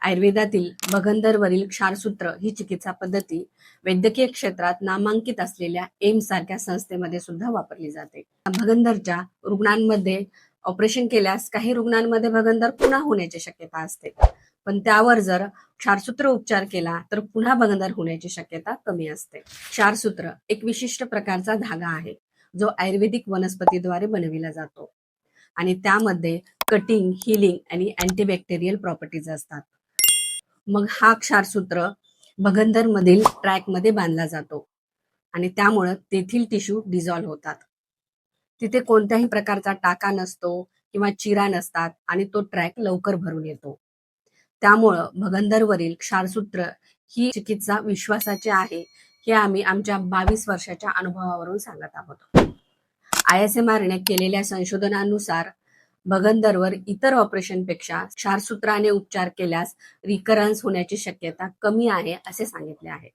आयुर्वेदातील भगंदरवरील क्षारसूत्र ही चिकित्सा पद्धती वैद्यकीय क्षेत्रात नामांकित असलेल्या एम्स सारख्या संस्थेमध्ये सुद्धा वापरली जाते. भगंदरच्या रुग्णांमध्ये ऑपरेशन केल्यास काही रुग्णांमध्ये भगंदर पुन्हा होण्याची शक्यता असते, पण त्यावर जर क्षारसूत्र उपचार केला तर पुन्हा भगंदर होण्याची शक्यता कमी असते. क्षारसूत्र एक विशिष्ट प्रकारचा धागा आहे जो आयुर्वेदिक वनस्पतीद्वारे बनविला जातो आणि त्यामध्ये कटिंग, हिलिंग आणि अँटीबॅक्टेरियल प्रॉपर्टीज असतात. मग हा क्षारसूत्र भगंदर मधील ट्रॅक मध्ये बांधला जातो आणि त्यामुळे तेथील टिश्यू डिझॉल्व्ह होतात. तिथे कोणत्याही प्रकारचा टाका नसतो किंवा चिरा नसतात आणि तो ट्रॅक लवकर भरून येतो. त्यामुळं भगंदरवरील क्षारसूत्र ही चिकित्सा विश्वासाची आहे हे आम्ही आमच्या 22 वर्षाच्या अनुभवावरून सांगत आहोत. ISMR ने केलेल्या संशोधनानुसार भगंदरवर इतर ऑपरेशनपेक्षा क्षारसूत्राने उपचार केल्यास रिकरन्स होण्याची शक्यता कमी आहे असे सांगितले आहे.